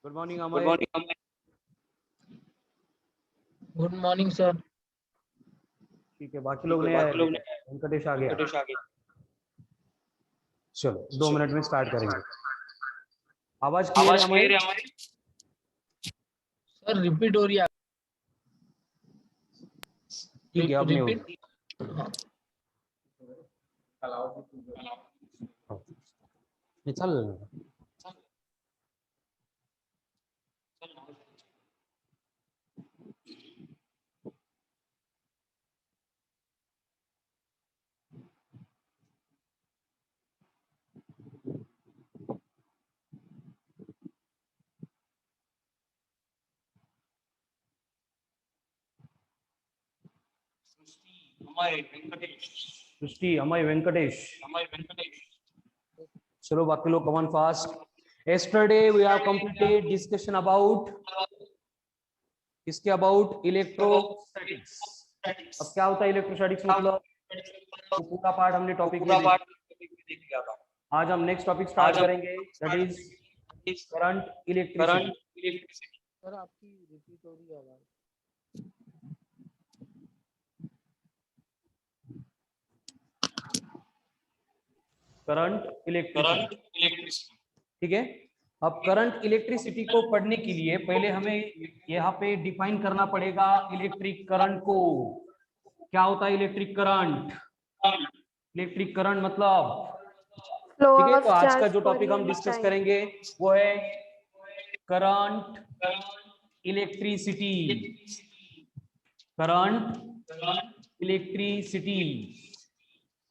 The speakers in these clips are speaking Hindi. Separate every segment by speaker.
Speaker 1: Good morning
Speaker 2: good
Speaker 1: Amay.
Speaker 2: Morning.
Speaker 3: Good morning sir.
Speaker 1: ठीक है, बाकी लोग नहीं आए। वेंकटेश आ गया। चलो 2 मिनट में स्टार्ट करेंगे। आवाज क्लियर है अमय?
Speaker 3: सर रिपीट हो रही है।
Speaker 1: ठीक है, अब नहीं होगी।
Speaker 3: रिपीट।
Speaker 1: ये चल सृष्टि, अमय, वेंकटेश। चलो बाकी लोग कम on fast. Yesterday we have completed discussion about इसके अबाउट इलेक्ट्रोस्टैटिक्स। अब क्या होता है इलेक्ट्रोस्टैटिक्स मतलब? तो पूरा पार्ट हमने टॉपिक में देख लिया था। आज हम नेक्स्ट टॉपिक स्टार्ट करेंगे, that is current electricity.
Speaker 3: Sir आपकी रिपीट हो रही है आवाज।
Speaker 1: करंट इलेक्ट्रिसिटी, ठीक है। अब करंट इलेक्ट्रिसिटी को पढ़ने के लिए पहले हमें यहाँ पे डिफाइन करना पड़ेगा इलेक्ट्रिक करंट को। क्या होता है इलेक्ट्रिक करंट? इलेक्ट्रिक करंट मतलब, ठीक है। तो आज का जो टॉपिक हम डिस्कस करेंगे वो है करंट इलेक्ट्रिसिटी। Current electricity.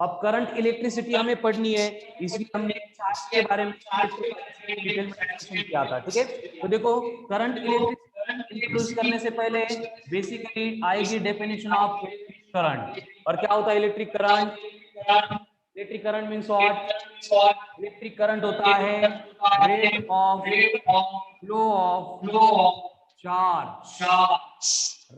Speaker 1: अब करंट इलेक्ट्रिसिटी हमें पढ़नी है, इसलिए हमने चार्ज के बारे में डिटेल में डिस्कशन किया था, ठीक है। तो देखो, करंट इलेक्ट्रिसिटी इंट्रोड्यूस करने से पहले बेसिकली आएगी डेफिनेशन ऑफ करंट। और क्या होता है electric current? Electric current means what? Electric current होता है rate of flow of charge.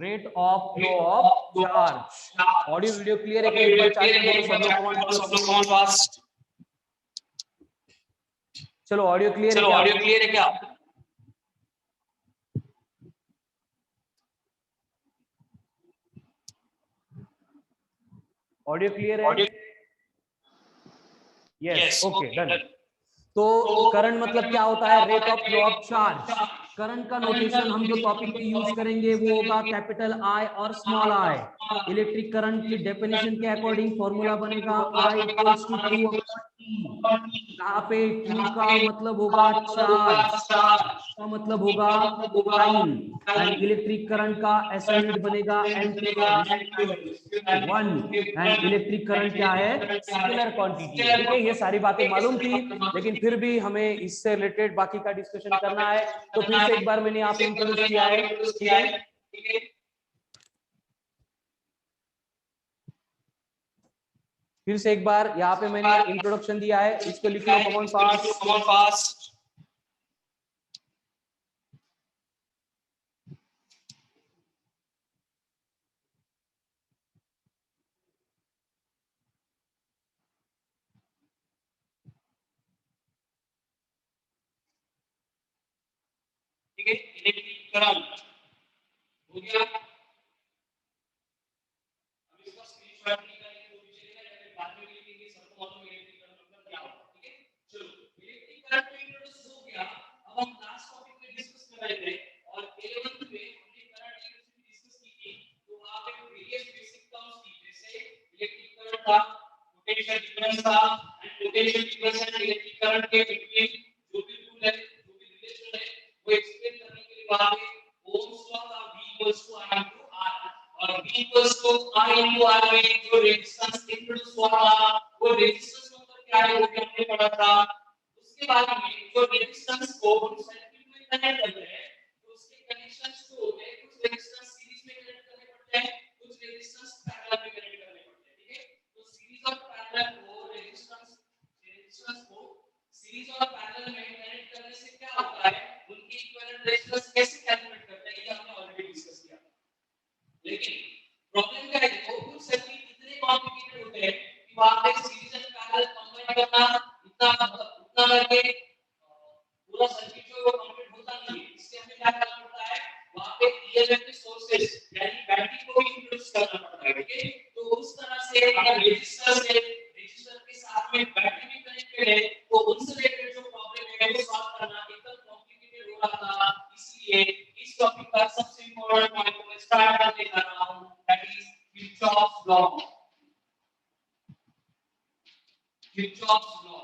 Speaker 1: Rate of flow of charge. Audio video clear है क्या? एक बार चार्ज में बोलो सब लोग फास्ट। चलो ऑडियो क्लियर है क्या? ऑडियो क्लियर है? Yes, okay, done. तो करंट मतलब क्या होता है? Rate of flow of charge. Current का नोटेशन हम जो टॉपिक में यूज करेंगे वो होगा कैपिटल आई और स्मॉल आई। इलेक्ट्रिक करंट की डेफिनेशन के अकॉर्डिंग फॉर्मूला बनेगा I equals to Q upon T। यहाँ पे Q का मतलब होगा चार्ज, का मतलब होगा टाइम, एंड इलेक्ट्रिक करंट का SI यूनिट बनेगा ampere ratio 1। And electric current क्या है? स्केलर क्वांटिटी है, ठीक है। ये सारी बातें मालूम थी, लेकिन फिर भी हमें इससे रिलेटेड बाकी का डिस्कशन करना है। तो फिर से एक बार मैंने यहाँ पे इंट्रोड्यूस किया है, ठीक है। फिर से एक बार यहाँ पे मैंने इंट्रोडक्शन दिया है, इसको लिख लो कॉमन फास्ट। ठीक है, इलेक्ट्रिक करंट हो गया। अब इसका स्क्रीनशॉट निकालिए तो भी चलेगा, या फिर बाद में लिखेंगे, सबको मालूम इलेक्ट्रिक करंट मतलब क्या होता है, ठीक है। चलो, इलेक्ट्रिक करंट में इंट्रोड्यूस हो गया। अब हम लास्ट टॉपिक में डिस्कस कर रहे थे और 11th में हमने करंट इलेक्ट्रिसिटी डिस्कस की थी। तो वहां पे वेरियस बेसिक टर्म्स थी, जैसे इलेक्ट्रिक करंट था, पोटेंशियल डिफरेंस था, and potential difference and electric current के बीटवीन जो भी रूल है, जो भी रिलेशन है, वो एक्सप्लेन करने के लिए वहां पे ओम्स लॉ था, V equals to I into R। और V equals to I into R में जो रेजिस्टेंस इंट्रोड्यूस हुआ था, वो रेजिस्टेंस मतलब क्या है वो भी हमने पढ़ा था। उसके बाद में जो रेजिस्टेंस को हम सर्किट में कनेक्ट करते हैं, तो उसके कनेक्शंस जो होते हैं, कुछ रेजिस्टेंस सीरीज में कनेक्ट करने पड़ते हैं, कुछ रेजिस्टेंस पैरेलल में कनेक्ट करने पड़ते हैं, ठीक है। तो सीरीज और पैरेलल को रेजिस्टेंस को सीरीज और पैरेलल में कनेक्ट करने से क्या होता है, उनकी इक्विवेलेंट रेजिस्टेंस कैसे कैलकुलेट करते हैं, ये हमने ऑलरेडी डिस्कस किया। लेकिन प्रॉब्लम क्या है, देखो कुछ सर्किट इतने कॉम्प्लिकेटेड होते हैं कि वहां पे सीरीज एंड पैरेलल कंबाइन करना इतना करके पूरा सर्किट जो वो कंप्लीट होता नहीं है। से अगर रजिस्टर के साथ में बैटरी भी कनेक्टेड है तो उनसे रिलेटेड जो प्रॉब्लम है वो सॉल्व करना एकदम कॉम्प्लिकेटेड हो रहा था। इसलिए इस टॉपिक का सबसे इंपॉर्टेंट पॉइंट को मैं स्टार्ट करने जा रहा हूं, that is Kirchhoff's law. Kirchhoff's law,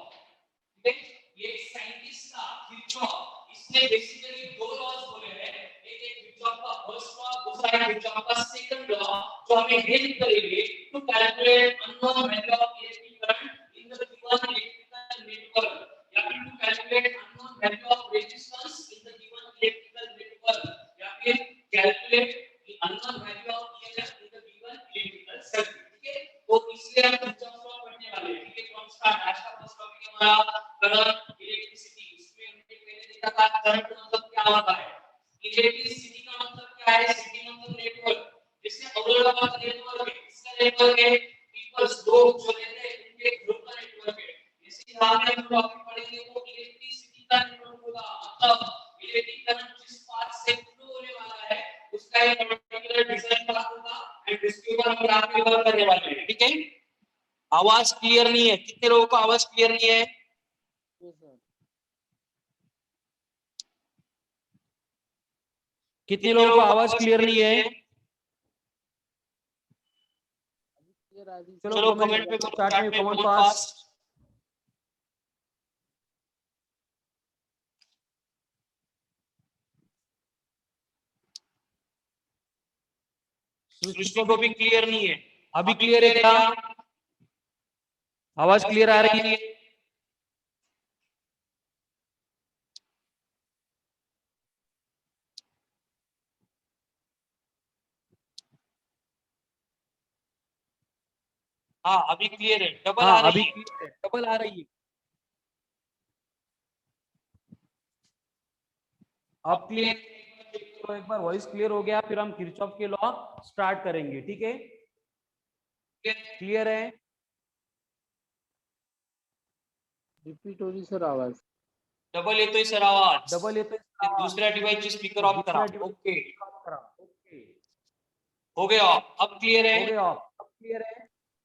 Speaker 1: ठीक है। ये एक साइंटिस्ट था किरचॉफ, इसने बेसिकली दो लॉज बोले हैं, एक है किरचॉफ का फर्स्ट लॉ, दूसरा है किरचॉफ का सेकंड लॉ, जो हमें हेल्प करेंगे to calculate unknown value of electric current in the given electrical network, या फिर to calculate unknown value of resistance in the given electrical network, या फिर calculate the unknown value of EMF in the given electrical circuit, ठीक है। तो इसलिए हम किरचॉफ लॉ पढ़ने वाले हैं, ठीक है। तो हम स्टार्ट, आज का फर्स्ट टॉपिक हमारा करंट इलेक्ट्रिसिटी। इसमें हमने पहले देखा था करंट मतलब क्या होता है, इलेक्ट्रिसिटी का मतलब क्या है, सिटी मतलब नेटवर्क। जैसे औरंगाबाद नेटवर्क है, इसका नेटवर्क है पीपल्स लोग जो रहते हैं उनके ग्रुप का नेटवर्क है। जैसे यहां पे हम टॉपिक पढ़ेंगे वो इलेक्ट्रिसिटी का नेटवर्क होगा, मतलब इलेक्ट्रिक करंट जिस पाथ से फ्लो होने वाला है उसका एक पर्टिकुलर डिजाइन पाथ होगा, एंड इसके ऊपर हम यहां पे वर्क करने वाले हैं, ठीक है। आवाज क्लियर नहीं है, कितने लोगों को आवाज क्लियर नहीं है? कितने लोगों को आवाज क्लियर नहीं है? चलो कमेंट पे करो, चैट में कमेंट फास्ट। सृष्टि को भी क्लियर नहीं है, अभी क्लियर है क्या? आवाज क्लियर आ रही है? हाँ अभी क्लियर है, डबल आ रही है, डबल आ रही है। अब क्लियर, तो एक बार वॉइस क्लियर हो गया, फिर हम किरचॉफ के लॉ स्टार्ट करेंगे, ठीक है। क्लियर है?
Speaker 3: रिपीट हो रही सर आवाज।
Speaker 1: डबल येतोय तो सर आवाज, डबल येतोय तो दूसऱ्या डिवाइसचे स्पीकर ऑफ करा। ओके हो गया, अब क्लियर है? अब क्लियर है?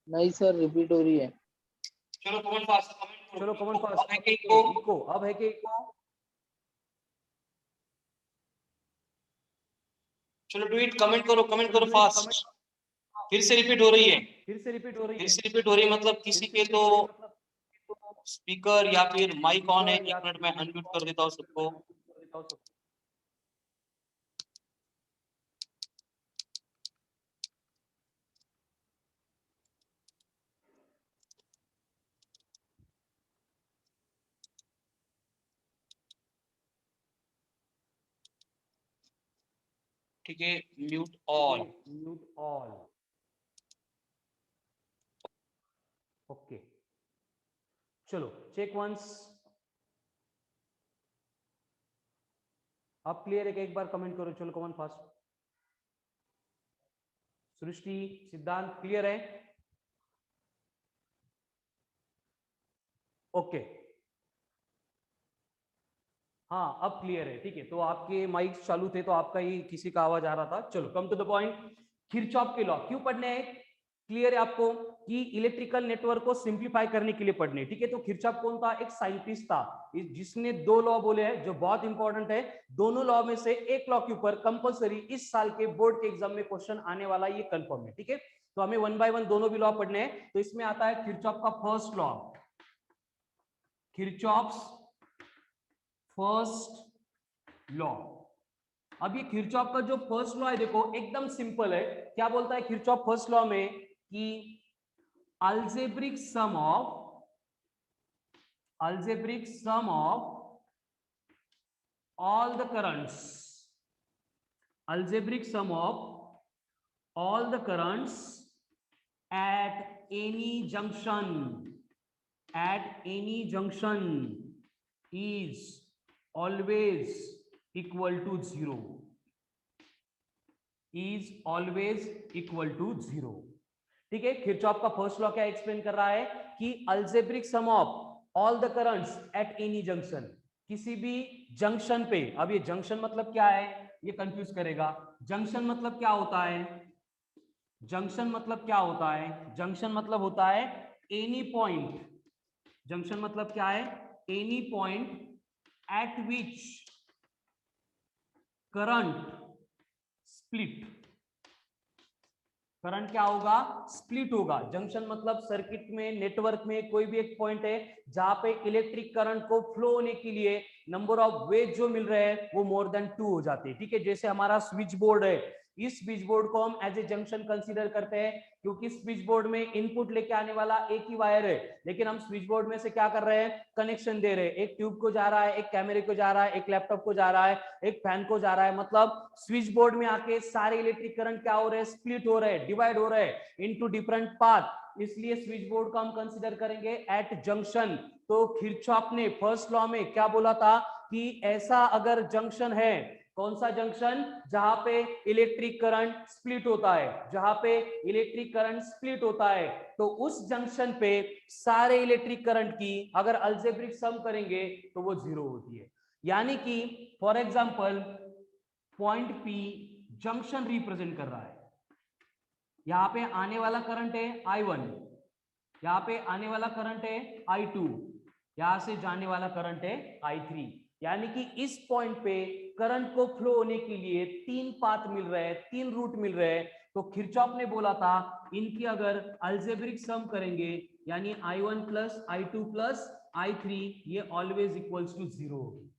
Speaker 3: नहीं सर रिपीट हो रही है।
Speaker 1: चलो कमेंट फास्ट, कमेंट चलो कमेंट फास्ट। अब है कि इको, अब है कि इको? चलो डू इट, कमेंट करो फास्ट। फिर से रिपीट हो रही है, फिर से रिपीट हो रही है, फिर से रिपीट हो रही है, मतलब किसी के तो स्पीकर या फिर माइक ऑन है। एक मिनट में अनम्यूट कर देता हूँ सबको। ठीक है, mute all, mute all. Okay चलो चेक वंस। अब क्लियर है कि एक बार कमेंट करो, चलो कमेंट फास्ट। सृष्टि, सिद्धांत क्लियर है? ओके हाँ अब क्लियर है, ठीक है। तो आपके माइक चालू थे तो आपका ही किसी का आवाज आ रहा था। चलो come to the point. Kirchhoff के लॉ क्यों पढ़ने हैं? क्लियर है आपको कि इलेक्ट्रिकल नेटवर्क को सिंप्लीफाई करने के लिए पढ़ने, ठीक है। तो किरचॉफ कौन था? एक साइंटिस्ट था जिसने दो लॉ बोले हैं जो बहुत इंपॉर्टेंट है। दोनों लॉ में से एक लॉ के ऊपर कंपलसरी इस साल के बोर्ड के एग्जाम में क्वेश्चन आने वाला, ये कंफर्म है, ठीक है। तो हमें वन बाय वन दोनों भी लॉ पढ़ने हैं। तो इसमें आता है किरचॉफ का first law, Kirchhoff's first law. अब ये किरचॉफ का जो फर्स्ट लॉ है देखो एकदम सिंपल है। क्या बोलता है किरचॉफ फर्स्ट लॉ में कि algebraic sum of all the currents, algebraic sum of all the currents at any junction is always equal to 0, is always equal to 0, ठीक है। किरचॉफ का फर्स्ट लॉ क्या एक्सप्लेन कर रहा है कि algebraic sum of all the currents at any junction, किसी भी जंक्शन पे। अब ये जंक्शन मतलब क्या है, ये कंफ्यूज करेगा। जंक्शन मतलब क्या होता है?
Speaker 2: जंक्शन मतलब क्या होता है? जंक्शन मतलब होता है एनी पॉइंट, जंक्शन मतलब क्या है? एनी पॉइंट एट विच करंट स्प्लिट, करंट क्या होगा? स्प्लिट होगा। जंक्शन मतलब सर्किट में, नेटवर्क में कोई भी एक पॉइंट है जहां पे इलेक्ट्रिक करंट को फ्लो होने के लिए नंबर ऑफ वेज जो मिल रहे हैं वो मोर देन 2 हो जाते हैं। ठीक है, जैसे हमारा स्विच बोर्ड है, इस स्विच बोर्ड को हम एज ए जंक्शन कंसीडर करते हैं क्योंकि स्विच बोर्ड में इनपुट लेके आने वाला एक ही वायर है, लेकिन हम स्विच बोर्ड में से क्या कर रहे हैं? कनेक्शन दे रहे हैं। एक ट्यूब को जा रहा है, एक कैमरे को जा रहा है, एक लैपटॉप को जा रहा है, एक फैन को जा रहा है। मतलब स्विच बोर्ड में आके सारे इलेक्ट्रिक करंट क्या हो रहे हैं? स्प्लिट हो रहे हैं, डिवाइड हो रहे हैं इनटू डिफरेंट पाथ। इसलिए स्विच बोर्ड को हम कंसीडर करेंगे एट जंक्शन। तो किरचॉफ ने फर्स्ट लॉ में क्या बोला था कि ऐसा अगर जंक्शन है, कौन सा जंक्शन? जहां पे इलेक्ट्रिक करंट स्प्लिट होता है, जहां पे इलेक्ट्रिक करंट स्प्लिट होता है, तो उस जंक्शन पे सारे इलेक्ट्रिक करंट की अगर अलजेब्रिक सम करेंगे तो वो 0 होती है। यानी कि for example point P junction represent कर रहा है, यहां पे आने वाला करंट है I1, यहां पे आने वाला करंट है I2, यहां से जाने वाला करंट है I3। यानी कि इस पॉइंट पे करंट को फ्लो होने के लिए 3 पाथ मिल रहे हैं, 3 रूट मिल रहे हैं। तो किरचॉफ ने बोला था इनकी अगर अलजेब्रिक सम करेंगे यानी I1 plus I2 plus I3 ये ऑलवेज इक्वल्स टू 0 होगी।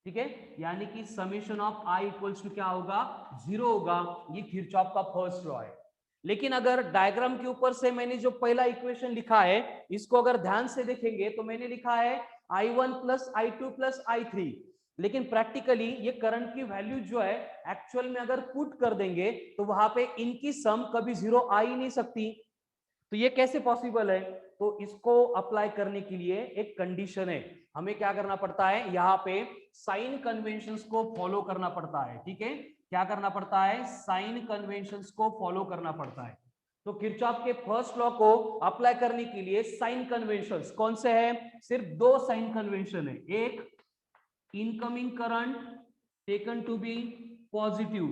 Speaker 2: ठीक है, यानी कि summation of I equals to क्या होगा? 0 होगा। ये किरचॉफ का फर्स्ट लॉ है। लेकिन अगर डायग्राम के ऊपर से मैंने जो पहला इक्वेशन लिखा है इसको अगर ध्यान से देखेंगे तो मैंने लिखा है I1 plus I2 plus I3, लेकिन प्रैक्टिकली ये करंट की वैल्यू जो है एक्चुअल में अगर पुट कर देंगे तो वहां पे इनकी सम कभी 0 आ ही नहीं सकती। तो ये कैसे पॉसिबल है? तो इसको अप्लाई करने के लिए एक कंडीशन है, हमें क्या करना पड़ता है? यहाँ पे साइन कन्वेंशंस को फॉलो करना पड़ता है। ठीक है, क्या करना पड़ता है? साइन कन्वेंशंस को फॉलो करना पड़ता है। तो किरचॉफ के फर्स्ट लॉ को अप्लाई करने के लिए साइन कन्वेंशंस कौन से हैं? सिर्फ 2 साइन कन्वेंशन है। एक, incoming current taken to be positive,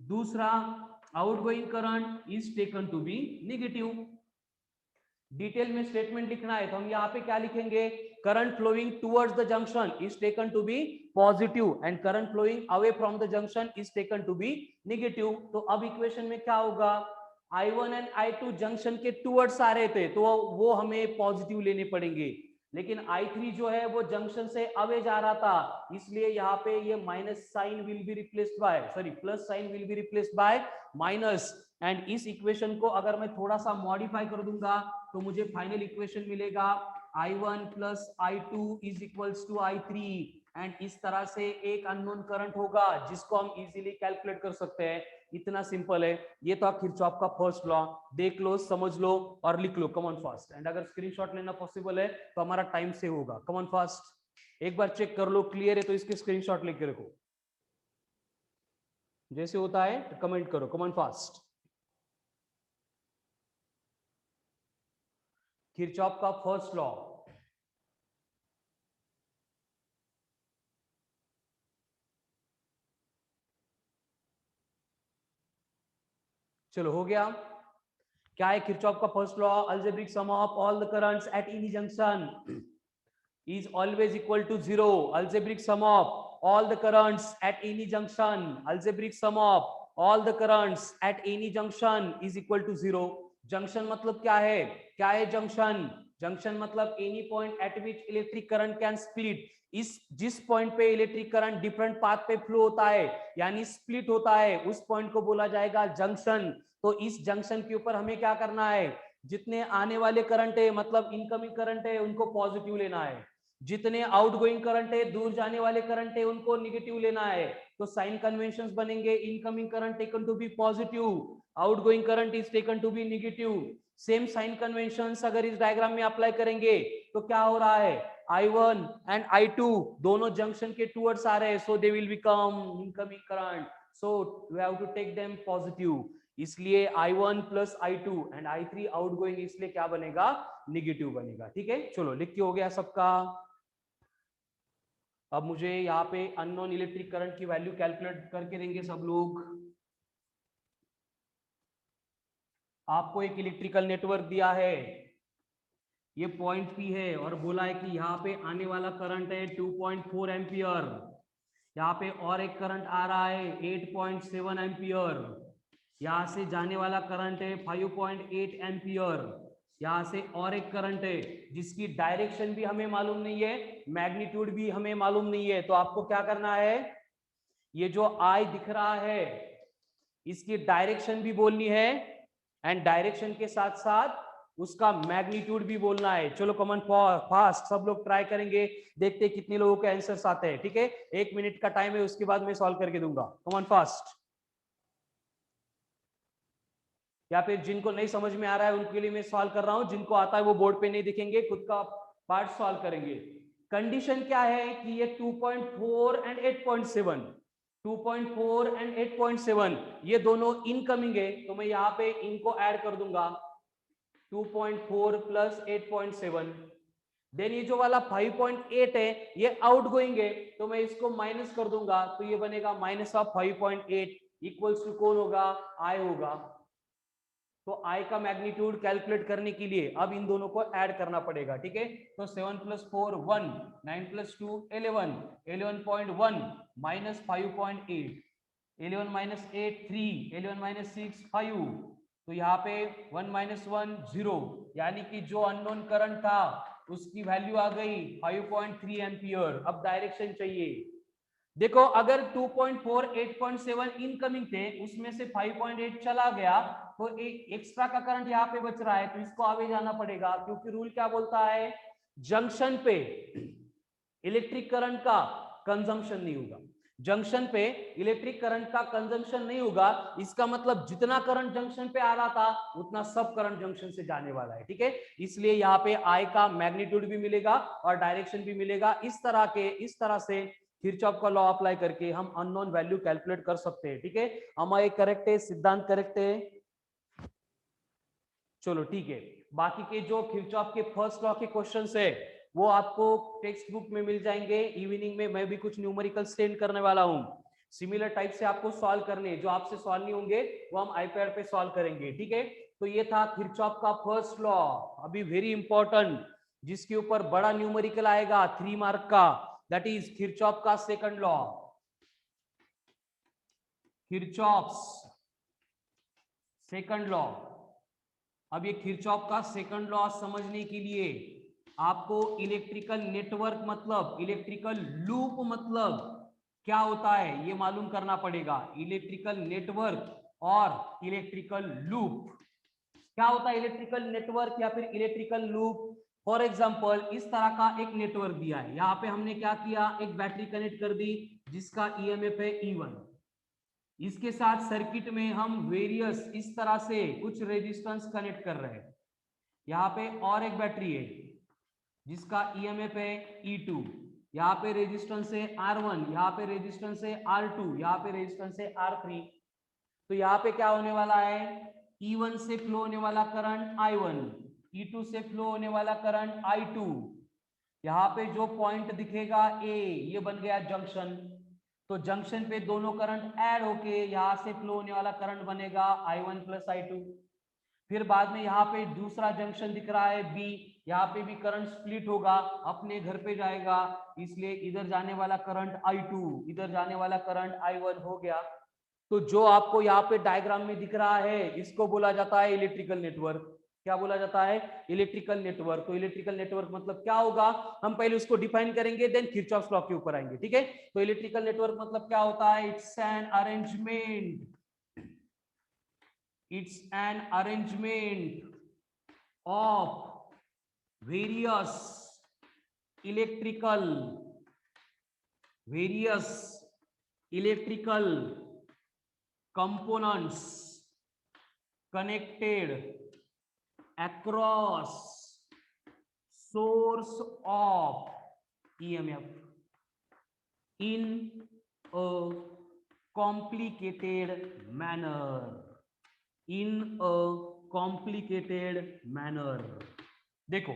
Speaker 2: दूसरा outgoing current is taken to be negative. Detail में स्टेटमेंट लिखना है तो हम यहाँ पे क्या लिखेंगे? Current flowing towards the junction is taken to be positive and current flowing away from the junction is taken to be negative. तो अब इक्वेशन में क्या होगा? I1 एंड I2 जंक्शन के टुवर्ड्स आ रहे थे तो वो हमें पॉजिटिव लेने पड़ेंगे, लेकिन I3 जो है वो जंक्शन से अवे जा रहा था, इसलिए यहाँ पे ये minus sign will be replaced by, sorry plus sign will be replaced by minus. And इस इक्वेशन को अगर मैं थोड़ा सा मॉडिफाई कर दूंगा तो मुझे फाइनल इक्वेशन मिलेगा I1 plus I2 is equals to I3। And इस तरह से एक अननोन करंट होगा जिसको हम इजीली कैलकुलेट कर सकते हैं। इतना सिंपल है। ये तो किरचॉफ का फर्स्ट लॉ, देख लो, समझ लो और लिख लो। Come on fast. एंड अगर स्क्रीनशॉट लेना पॉसिबल है तो हमारा टाइम से होगा। कम ऑन फास्ट, एक बार चेक कर लो, क्लियर है तो इसके स्क्रीनशॉट लेके रखो। जैसे होता है तो कमेंट करो। Come on fast. किरचॉफ का फर्स्ट लॉ, चलो हो गया। क्या है किरचॉफ का first law? Algebraic sum of all the currents at any junction is always equal to 0. Algebraic sum of all the currents at any junction, algebraic sum of all the currents at any junction is equal to 0. Junction मतलब क्या है? क्या है जंक्शन? जंक्शन मतलब any point eight which electric current can split. इस जिस पॉइंट पे इलेक्ट्रिक करंट डिफरेंट पाथ पे फ्लो होता है यानी स्प्लिट होता है, उस पॉइंट को बोला जाएगा जंक्शन। तो इस जंक्शन के ऊपर हमें क्या करना है? जितने आने वाले करंट है मतलब इनकमिंग करंट है उनको पॉजिटिव लेना है, जितने आउटगोइंग करंट है, दूर जाने वाले करंट है, उनको नेगेटिव लेना है। तो साइन कन्वेंशंस बनेंगे, incoming current taken to be positive, outgoing current is taken to be negative. Same sign conventions अगर इस डायग्राम में अप्लाई करेंगे तो क्या हो रहा है? I1 एंड I2 दोनों जंक्शन के टुवर्ड्स आ रहे हैं, so they will become incoming current, so we have to take them positive. इसलिए I1 plus I2 and I3 outgoing, इसलिए क्या बनेगा? नेगेटिव बनेगा। ठीक है, चलो लिख के हो गया सबका। अब मुझे यहाँ पे अननोन इलेक्ट्रिक करंट की वैल्यू कैलकुलेट करके देंगे सब लोग। आपको एक इलेक्ट्रिकल नेटवर्क दिया है, ये पॉइंट पी है और बोला है कि यहाँ पे आने वाला करंट है 2.4 एम्पियर, यहाँ पे और एक करंट आ रहा है 8.7 एम्पियर, यहाँ से जाने वाला करंट है 5.8 एम्पियर, यहाँ से और एक करंट है जिसकी डायरेक्शन भी हमें मालूम नहीं है, मैग्नीट्यूड भी हमें मालूम नहीं है। तो आपको क्या करना है, ये जो आई दिख रहा है इसकी डायरेक्शन भी बोलनी है एंड डायरेक्शन के साथ साथ उसका मैग्नीट्यूड भी बोलना है। चलो कमन फास्ट सब लोग ट्राई करेंगे, देखते हैं कितने लोगों के आंसर्स आते हैं। ठीक है, 1 मिनट का टाइम है, उसके बाद मैं सॉल्व करके दूंगा। कमन फास्ट। या फिर जिनको नहीं समझ में आ रहा है उनके लिए मैं सॉल्व कर रहा हूं, जिनको आता है वो बोर्ड पे नहीं दिखेंगे, खुद का पार्ट सॉल्व करेंगे। कंडीशन क्या है कि ये 2.4 एंड 8.7, 2.4 एंड 8.7 ये दोनों इनकमिंग है, तो मैं यहाँ पे इनको ऐड कर दूंगा 2.4 प्लस 8.7। देन ये जो वाला 5.8 है ये आउटगोइंग है, तो मैं इसको माइनस कर दूंगा, तो ये बनेगा माइनस ऑफ 5.8 इक्वल्स टू कौन होगा, आई होगा। तो आई का मैग्नीट्यूड कैलकुलेट करने के लिए अब इन दोनों को ऐड करना पड़ेगा। ठीक है, तो 7 + 4 1, 9 + 2 11, 11.1 माइनस 5.8, 11 - 8 3, 11 - 6 5, तो यहाँ पे 1 - 1 0, यानी कि जो अननोन करंट था उसकी वैल्यू आ गई 5.3 एम्पियर। अब डायरेक्शन चाहिए। देखो अगर 2.4 8.7 इनकमिंग थे, उसमें से 5.8 चला गया, तो एक एक्स्ट्रा का करंट यहाँ पे बच रहा है, तो इसको आगे जाना पड़ेगा, क्योंकि रूल क्या बोलता है, जंक्शन पे इलेक्ट्रिक करंट का कंजम्पशन नहीं होगा। जंक्शन पे इलेक्ट्रिक करंट का कंजम्पशन नहीं होगा, इसका मतलब जितना करंट जंक्शन पे आ रहा था उतना सब करंट जंक्शन से जाने वाला है। ठीक है, इसलिए यहाँ पे आई का मैग्नीट्यूड भी मिलेगा और डायरेक्शन भी मिलेगा। इस तरह से किरचॉफ का लॉ अप्लाई करके हम अननोन वैल्यू कैलकुलेट कर सकते हैं। ठीक है, हमारे करेक्ट है, सिद्धांत करेक्ट है। चलो ठीक है, बाकी के जो किरचॉफ के फर्स्ट लॉ के क्वेश्चंस है वो आपको टेक्स्ट बुक में मिल जाएंगे। इवनिंग में मैं भी कुछ न्यूमेरिकल सेंड करने वाला हूं, सिमिलर टाइप से आपको सॉल्व करने, जो आपसे सॉल्व नहीं होंगे वो हम आईपैड पे सॉल्व करेंगे। ठीक है, तो ये था किरचॉफ का फर्स्ट लॉ। अभी वेरी इंपॉर्टेंट, जिसके ऊपर बड़ा न्यूमेरिकल आएगा 3 मार्क का, दैट इज किरचॉफ का second law. Kirchhoff's second law. अब ये किरचॉफ का सेकंड लॉ समझने के लिए आपको इलेक्ट्रिकल नेटवर्क मतलब, इलेक्ट्रिकल लूप मतलब क्या होता है ये मालूम करना पड़ेगा। इलेक्ट्रिकल नेटवर्क और इलेक्ट्रिकल लूप क्या होता है, इलेक्ट्रिकल नेटवर्क या फिर इलेक्ट्रिकल लूप। फॉर एग्जांपल इस तरह का एक नेटवर्क दिया है, यहाँ पे हमने क्या किया, एक बैटरी कनेक्ट कर दी जिसका ईएमएफ है E1। इसके साथ सर्किट में हम वेरियस इस तरह से कुछ रेजिस्टेंस कनेक्ट कर रहे हैं। यहाँ पे और एक बैटरी है जिसका ईएमएफ है E2, यहाँ पे रेजिस्टेंस है R1, यहाँ पे रेजिस्टेंस है R2, यहाँ पे रेजिस्टेंस है R3। तो यहाँ पे क्या होने वाला है, E1 से फ्लो होने वाला करंट I1, E2 से फ्लो होने वाला करंट I2। यहाँ पे जो पॉइंट दिखेगा A, ये बन गया जंक्शन। तो जंक्शन पे दोनों करंट ऐड होके यहाँ से फ्लो होने वाला करंट बनेगा I1 + I2। फिर बाद में यहाँ पे दूसरा जंक्शन दिख रहा है B, यहाँ पे भी करंट स्प्लिट होगा, अपने घर पे जाएगा, इसलिए इधर जाने वाला करंट I2, इधर जाने वाला करंट I1 हो गया। तो जो आपको यहाँ पे डायग्राम में दिख रहा है इसको बोला जाता है इलेक्ट्रिकल नेटवर्क। क्या बोला जाता है, इलेक्ट्रिकल नेटवर्क। तो इलेक्ट्रिकल नेटवर्क मतलब क्या होगा, हम पहले उसको डिफाइन करेंगे, देन किरचॉफ लॉ के ऊपर आएंगे। ठीक है, तो इलेक्ट्रिकल नेटवर्क मतलब क्या होता है, it's an arrangement of various electrical components connected across source of EMF in a complicated manner। देखो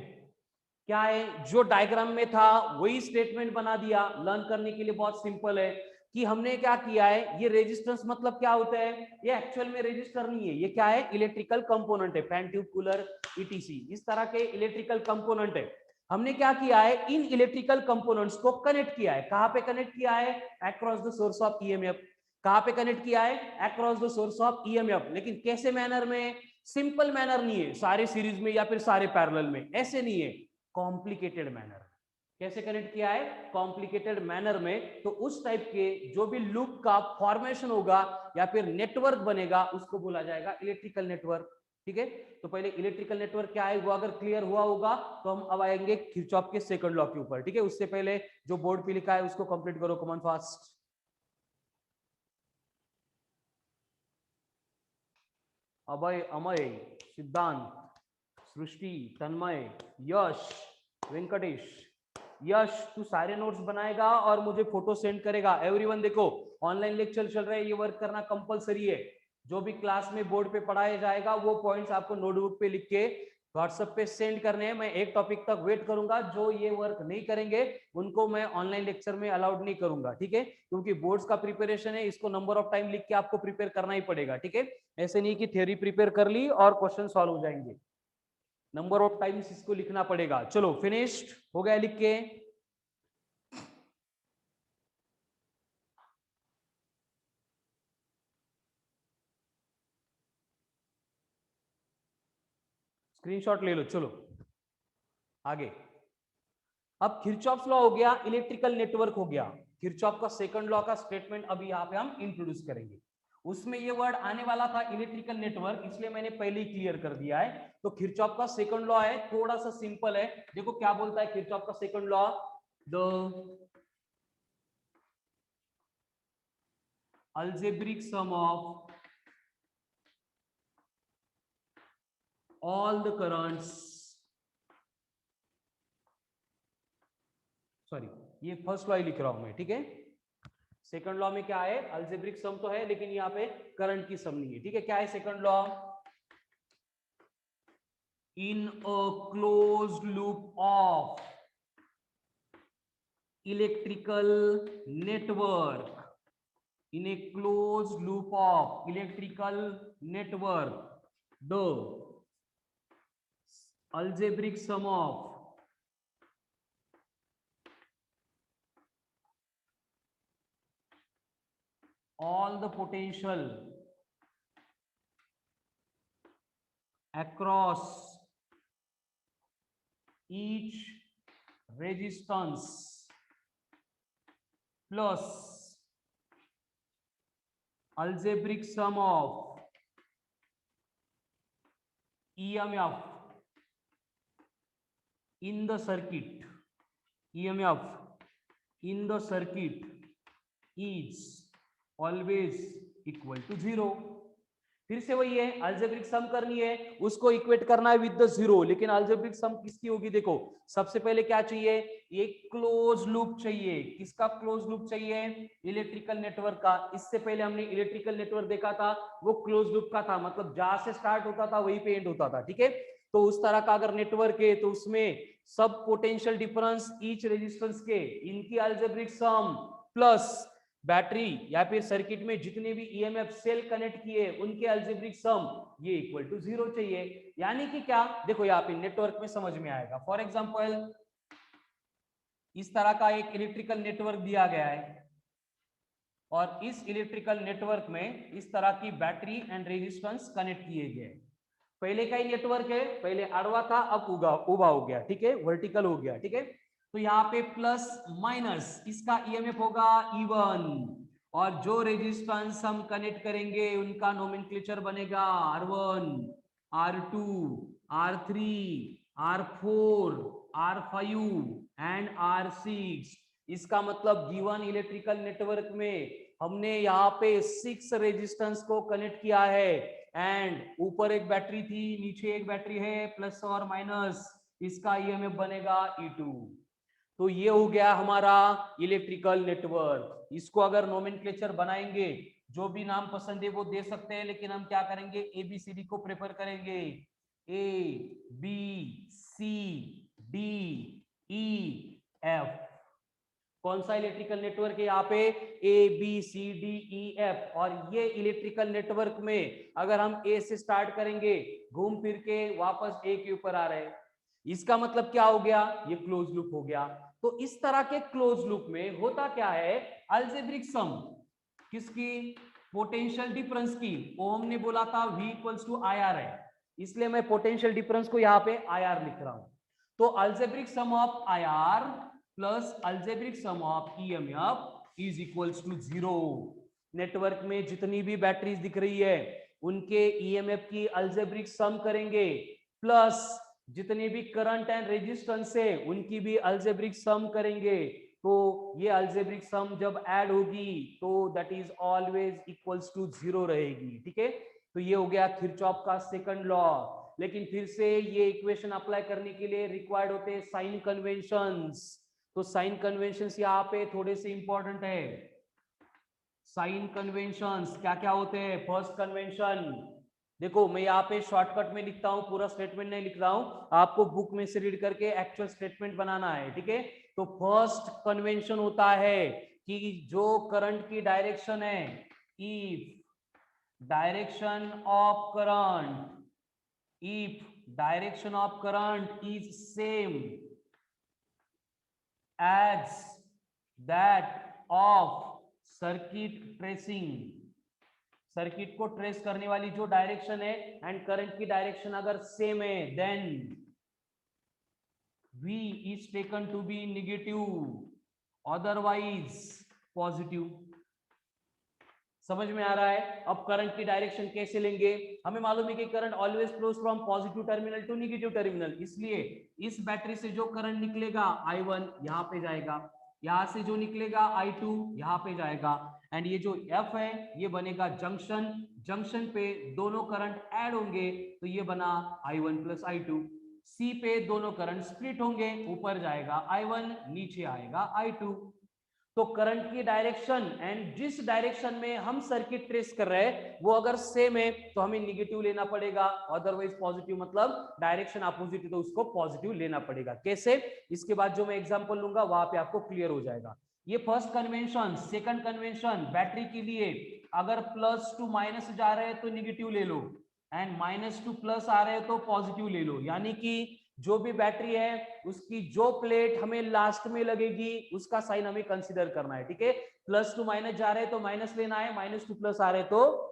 Speaker 2: क्या है, जो डायग्राम में था वही स्टेटमेंट बना दिया, लर्न करने के लिए बहुत सिंपल है। कि हमने क्या किया है, ये रेजिस्टेंस मतलब क्या होता है, ये एक्चुअल में रेजिस्टर नहीं है, ये क्या है, इलेक्ट्रिकल कंपोनेंट है, फैन ट्यूब कूलर ईटीसी इस तरह के इलेक्ट्रिकल कंपोनेंट है। हमने क्या किया है, इन इलेक्ट्रिकल कंपोनेंट्स को कनेक्ट किया है, कहां पे कनेक्ट किया है, across the source of EMF. कहां पे कनेक्ट किया है, across the source of EMF. लेकिन कैसे मैनर में, सिंपल मैनर नहीं है, सारे सीरीज में या फिर सारे पैरेलल में, ऐसे नहीं है, कॉम्प्लिकेटेड मैनर। कैसे कनेक्ट किया है, कॉम्प्लिकेटेड मैनर में। तो उस टाइप के जो भी लूप का फॉर्मेशन होगा या फिर नेटवर्क बनेगा उसको बोला जाएगा इलेक्ट्रिकल नेटवर्क। ठीक है, तो पहले इलेक्ट्रिकल नेटवर्क क्या है वो अगर क्लियर हुआ होगा तो हम अब आएंगे किरचॉफ के सेकंड लॉ के ऊपर। ठीक है, उससे पहले जो बोर्ड पे लिखा है उसको कंप्लीट करो, कमॉन फास्ट। अभय, अमय, सिद्धांत, सृष्टि, तन्मय, यश, वेंकटेश। यश तू सारे नोट्स बनाएगा और मुझे फोटो सेंड करेगा। एवरीवन देखो, ऑनलाइन लेक्चर चल रहे हैं, ये वर्क करना कंपलसरी है। जो भी क्लास में बोर्ड पे पढ़ाया जाएगा वो पॉइंट्स आपको नोटबुक पे लिख के व्हाट्सएप पे सेंड करने हैं। मैं एक टॉपिक तक वेट करूंगा, जो ये वर्क नहीं करेंगे उनको मैं ऑनलाइन लेक्चर में अलाउड नहीं करूंगा। ठीक है, क्योंकि बोर्ड्स का प्रिपरेशन है, इसको नंबर ऑफ टाइम लिख के आपको प्रिपेयर करना ही पड़ेगा। ठीक है, ऐसे नहीं कि थ्योरी प्रिपेयर कर ली और क्वेश्चन सॉल्व हो जाएंगे, नंबर ऑफ टाइम्स इसको लिखना पड़ेगा। चलो फिनिश्ड हो गया लिख के। स्क्रीनशॉट ले लो। चलो आगे, अब किरचॉफ्स लॉ हो गया, इलेक्ट्रिकल नेटवर्क हो गया। किरचॉफ का सेकंड लॉ का स्टेटमेंट अभी यहां पे हम इंट्रोड्यूस करेंगे। उसमें ये वर्ड आने वाला था इलेक्ट्रिकल नेटवर्क, इसलिए मैंने पहले ही क्लियर कर दिया है। तो किरचॉफ का सेकंड लॉ है, थोड़ा सा सिंपल है। देखो क्या बोलता है किरचॉफ का second law, the algebraic sum of all the currents, sorry ये फर्स्ट लॉ ही लिख रहा हूं मैं। ठीक है, सेकंड लॉ में क्या है, अल्जेब्रिक सम तो है लेकिन यहाँ पे करंट की सम नहीं है। ठीक है, क्या है second law, in a closed loop of electrical network, in a closed loop of electrical network, the algebraic sum of all the potential across each resistance plus algebraic sum of EMF in the circuit, EMF in the circuit is always equal to 0। फिर से वही है, अलजेब्रिक सम करनी है, उसको इक्वेट करना है विद द जीरो। लेकिन अलजेब्रिक सम किसकी होगी, देखो सबसे पहले क्या चाहिए, एक क्लोज लूप चाहिए। किसका क्लोज लूप चाहिए, इलेक्ट्रिकल नेटवर्क का। इससे पहले हमने इलेक्ट्रिकल नेटवर्क देखा था, वो क्लोज लूप का था, मतलब जहां से स्टार्ट होता था वहीं पे एंड होता था। ठीक है, तो उस तरह का अगर नेटवर्क है तो उसमें सब पोटेंशियल डिफरेंस ईच रेजिस्टेंस के, इनकी अलजेब्रिक सम प्लस बैटरी या फिर सर्किट में जितने भी ईएमएफ सेल कनेक्ट किए उनके अलजेब्रिक सम, ये इक्वल टू 0 चाहिए। यानी कि क्या, देखो यहाँ पे नेटवर्क में समझ में आएगा। फॉर एग्जांपल इस तरह का एक इलेक्ट्रिकल नेटवर्क दिया गया है और इस इलेक्ट्रिकल नेटवर्क में इस तरह की बैटरी एंड रेजिस्टेंस कनेक्ट किए गए। पहले का ही नेटवर्क है, पहले अड़वा था अब उबा हो गया। ठीक है, वर्टिकल हो गया। ठीक है, तो यहाँ पे प्लस माइनस इसका ईएमएफ होगा E1 और जो रेजिस्टेंस हम कनेक्ट करेंगे उनका नोमेनक्लेचर बनेगा R1, R2, R3, R4, R5 and R6। इसका मतलब गिवन इलेक्ट्रिकल नेटवर्क में हमने यहाँ पे 6 रेजिस्टेंस को कनेक्ट किया है एंड ऊपर एक बैटरी थी, नीचे एक बैटरी है, प्लस और माइनस, इसका ईएमएफ बनेगा E2। तो ये हो गया हमारा इलेक्ट्रिकल नेटवर्क। इसको अगर नोमेनक्लेचर बनाएंगे, जो भी नाम पसंद है वो दे सकते हैं, लेकिन हम क्या करेंगे, ABCD को प्रेफर करेंगे। ABCDEF। कौन सा इलेक्ट्रिकल नेटवर्क है यहाँ पे, A B C D E F, और ये इलेक्ट्रिकल नेटवर्क में अगर हम ए से स्टार्ट करेंगे घूम फिर के वापस ए के ऊपर आ रहे हैं, इसका मतलब क्या हो गया, ये क्लोज लूप हो गया। तो इस तरह के क्लोज लूप में होता क्या है, अलजेब्रिक सम किसकी, पोटेंशियल डिफरेंस की, ओम ने बोला था V equals to I R है, इसलिए मैं पोटेंशियल डिफरेंस को यहाँ पे आई आर लिख रहा हूं। तो algebraic sum of I R plus algebraic sum of EMF is equals to 0। Network में जितनी भी बैटरीज दिख रही है उनके ईएमएफ की अल्जेब्रिक सम करेंगे, प्लस जितने भी करंट एंड रेजिस्टेंस है उनकी भी अल्जेब्रिक सम करेंगे। तो ये अल्जेब्रिक सम जब ऐड होगी तो that is always equals to 0 रहेगी। ठीक है, तो ये हो गया किरचॉफ का सेकंड लॉ। लेकिन फिर से ये इक्वेशन अप्लाई करने के लिए रिक्वायर्ड होते हैं साइन कन्वेंशंस। तो साइन कन्वेंशंस यहाँ पे थोड़े से इंपॉर्टेंट है। साइन कन्वेंशंस क्या क्या होते हैं, फर्स्ट कन्वेंशन देखो, मैं यहाँ पे शॉर्टकट में लिखता हूँ, पूरा स्टेटमेंट नहीं लिख रहा हूँ, आपको बुक में से रीड करके एक्चुअल स्टेटमेंट बनाना है। ठीक है, तो फर्स्ट कन्वेंशन होता है कि जो करंट की डायरेक्शन है, if direction of current is same as that of circuit tracing, circuit को ट्रेस करने वाली जो डायरेक्शन है एंड करंट की डायरेक्शन अगर सेम है, then V is taken to be negative, otherwise positive। समझ में आ रहा है? अब करंट की डायरेक्शन कैसे लेंगे, हमें मालूम है कि current always flows from positive terminal to negative terminal, इसलिए इस बैटरी से जो करंट निकलेगा I1 यहाँ पे जाएगा, यहाँ से जो निकलेगा I2 यहाँ पे जाएगा, एंड ये जो F है ये बनेगा जंक्शन, जंक्शन पे दोनों करंट ऐड होंगे तो ये बना I1 प्लस I2। C पे दोनों करंट स्प्लिट होंगे, ऊपर जाएगा I1 नीचे आएगा I2। तो करंट की डायरेक्शन एंड जिस डायरेक्शन में हम सर्किट ट्रेस कर रहे हैं वो अगर सेम है तो हमें निगेटिव लेना पड़ेगा, अदरवाइज पॉजिटिव, मतलब डायरेक्शन अपोजिट है तो उसको पॉजिटिव लेना पड़ेगा। कैसे, इसके बाद जो मैं एग्जांपल लूंगा वहां पे आपको क्लियर हो जाएगा। ये first convention. Second convention, battery के लिए अगर प्लस टू माइनस जा रहे हैं तो निगेटिव ले लो, एंड माइनस टू प्लस आ रहे हैं तो पॉजिटिव ले लो। यानी कि जो भी बैटरी है उसकी जो प्लेट हमें लास्ट में लगेगी उसका साइन हमें कंसीडर करना है। ठीक है, प्लस टू माइनस जा रहे हैं तो माइनस लेना है, माइनस टू प्लस आ रहे हैं तो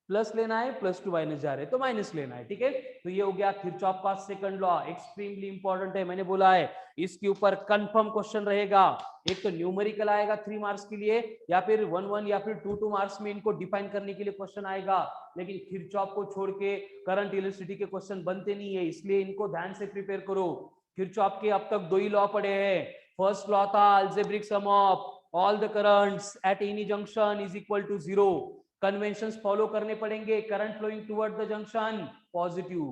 Speaker 2: प्लस लेना है, प्लस टू माइनस जा रहे हैं तो माइनस लेना है। ठीक है, तो ये हो गया किरचॉफ का सेकंड लॉ, एक्सट्रीमली इंपॉर्टेंट है, मैंने बोला है इसके ऊपर कंफर्म क्वेश्चन रहेगा। एक तो न्यूमेरिकल आएगा 3 मार्क्स के लिए, या फिर 1-1 या फिर 2-2 मार्क्स में इनको डिफाइन करने के लिए क्वेश्चन आएगा। लेकिन किरचॉफ को छोड़ के करंट इलेक्ट्रिसिटी के क्वेश्चन बनते नहीं है, इसलिए इनको ध्यान से प्रिपेयर करो। किरचॉफ के अब तक 2 ही लॉ पढ़े हैं। फर्स्ट लॉ था algebraic sum of all the currents at any junction is equal to 0। Conventions follow करने पड़ेंगे, current flowing toward the junction positive,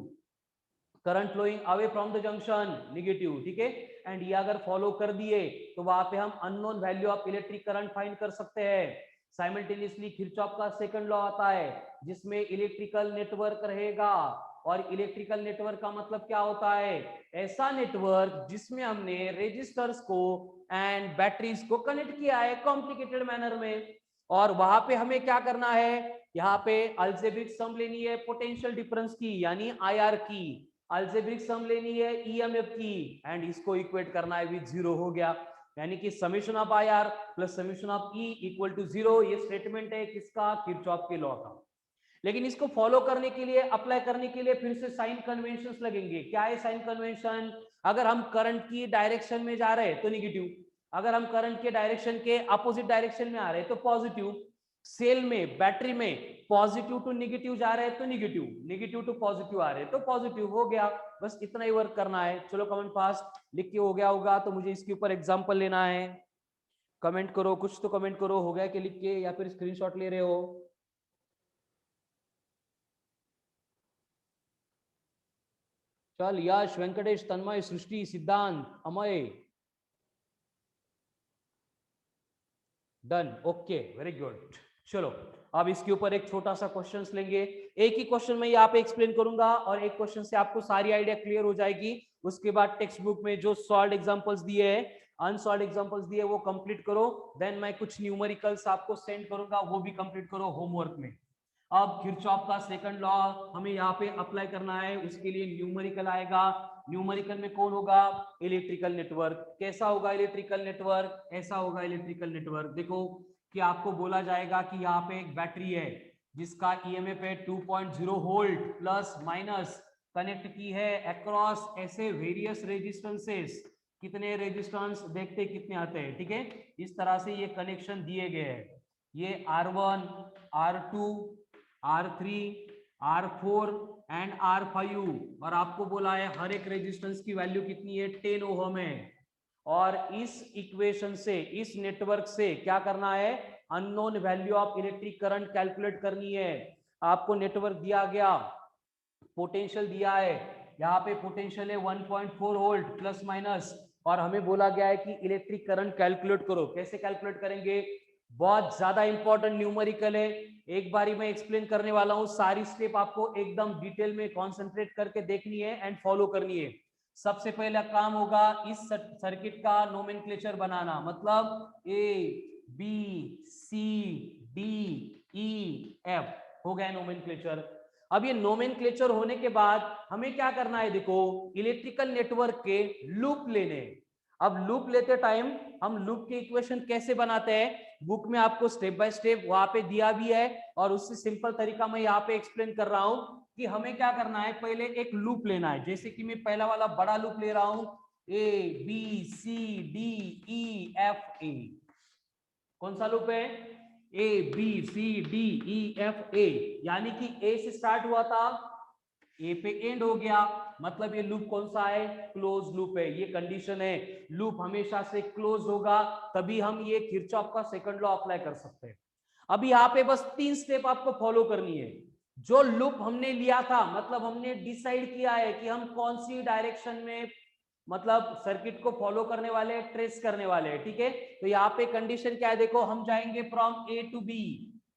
Speaker 2: current flowing away from the junction negative. ठीक है, एंड ये अगर फॉलो कर दिए तो वहां पे हम unknown value of electric current find कर सकते हैं। साइमल्टेनियसली किरचॉफ का सेकंड लॉ आता है जिसमें इलेक्ट्रिकल नेटवर्क रहेगा, और इलेक्ट्रिकल नेटवर्क का मतलब क्या होता है, ऐसा नेटवर्क जिसमें हमने रेजिस्टर्स को एंड बैटरीज को कनेक्ट किया है कॉम्प्लिकेटेड मैनर में, और वहां पे हमें क्या करना है, यहाँ पे अलजेब्रिक सम लेनी है पोटेंशियल डिफरेंस की यानी आईआर की, अलजेब्रिक सम लेनी है ईएमएफ की, एंड इसको इक्वेट करना है विद 0। हो गया, यानी कि summation of IR plus summation of E equal to 0। ये स्टेटमेंट है किसका, किरचॉफ के लॉ का। लेकिन इसको फॉलो करने के लिए, अप्लाई करने के लिए फिर से साइन कन्वेंशंस लगेंगे। क्या है साइन कन्वेंशन, अगर हम करंट की डायरेक्शन में जा रहे हैं तो नेगेटिव, अगर हम करंट के डायरेक्शन के अपोजिट डायरेक्शन में आ रहे हैं तो पॉजिटिव। सेल में, बैटरी में पॉजिटिव टू नेगेटिव जा रहे हैं तो नेगेटिव, नेगेटिव टू पॉजिटिव आ रहे हैं तो पॉजिटिव। हो गया, बस इतना ही वर्क करना है। चलो कमेंट फास्ट लिख के हो गया होगा तो मुझे इसके ऊपर एग्जांपल लेना है। कमेंट करो, कुछ तो कमेंट करो, हो गया कि लिख के या फिर स्क्रीनशॉट ले रहे हो। चल यश, वेंकटेश, तन्मय, सृष्टि, सिद्धांत, Amay, done, okay, very good. चलो अब इसके ऊपर एक छोटा सा क्वेश्चन लेंगे। एक ही क्वेश्चन मैं यहाँ पे एक्सप्लेन करूंगा और एक क्वेश्चन से आपको सारी आइडिया क्लियर हो जाएगी। उसके बाद टेक्स्ट बुक में जो सॉल्व एग्जांपल्स दिए हैं, अनसॉल्व एग्जांपल्स दिए वो कंप्लीट करो। देन मैं कुछ न्यूमेरिकल्स आपको सेंड करूंगा, वो भी कंप्लीट करो होमवर्क में। अब किरचॉफ का सेकंड लॉ हमें यहाँ पे अप्लाई करना है, उसके लिए न्यूमेरिकल आएगा। न्यूमेरिकल में कौन होगा? Electrical network. कैसा होगा इलेक्ट्रिकल नेटवर्क? ऐसा होगा इलेक्ट्रिकल नेटवर्क। देखो कि आपको बोला जाएगा कि यहाँ पे एक बैटरी है जिसका ईएमएफ है 2.0 वोल्ट प्लस माइनस, कनेक्ट की है अक्रॉस ऐसे वेरियस रेजिस्टेंसेस। कितने रेजिस्टेंस देखते कितने आते हैं, ठीक है। इस तरह से ये कनेक्शन दिए गए हैं, ये R1, R2, R3, R4 and R5, और आपको बोला है हर एक रेजिस्टेंस की वैल्यू कितनी है? 10 ओहम है। और इस इक्वेशन से, इस नेटवर्क से क्या करना है? Unknown value of electric current calculate करनी है। आपको नेटवर्क दिया गया, पोटेंशियल दिया है, यहाँ पे पोटेंशियल है 1.4 वोल्ट प्लस माइनस, और हमें बोला गया है कि इलेक्ट्रिक करंट कैलकुलेट करो। कैसे कैलकुलेट करेंगे? बहुत ज्यादा इंपॉर्टेंट न्यूमेरिकल है, एक बारी मैं एक्सप्लेन करने वाला हूं, सारी स्टेप आपको एकदम डिटेल में कॉन्सेंट्रेट करके देखनी है एंड फॉलो करनी है। सबसे पहला काम होगा इस सर्किट का नोमेनक्लेचर बनाना, मतलब A B C D E F हो गया नोमेनक्लेचर। अब ये नोमेनक्लेचर होने के बाद हमें क्या करना है? देखो इलेक्ट्रिकल नेटवर्क के लूप लेने। अब लूप लेते टाइम हम लूप के इक्वेशन कैसे बनाते हैं, बुक में आपको स्टेप बाय स्टेप वहां पे दिया भी है, और उससे सिंपल तरीका मैं यहाँ पे एक्सप्लेन कर रहा हूं कि हमें क्या करना है। पहले एक लूप लेना है, जैसे कि मैं पहला वाला बड़ा लूप ले रहा हूं, A B C D E F A. कौन सा लूप है? A B C D E F A, यानी कि ए से स्टार्ट हुआ था, ए पे एंड हो गया, मतलब ये लूप कौन सा है? क्लोज लूप है। ये कंडीशन है, लूप हमेशा से क्लोज होगा, तभी हम ये किरचॉफ का सेकंड लॉ अप्लाई कर सकते हैं। अब यहाँ पे बस 3 स्टेप आपको फॉलो करनी है। जो लूप हमने लिया था, मतलब हमने डिसाइड किया है कि हम कौन सी डायरेक्शन में, मतलब सर्किट को फॉलो करने वाले हैं, ट्रेस करने वाले हैं, ठीक है। तो यहाँ पे कंडीशन क्या है? देखो हम जाएंगे from A to B,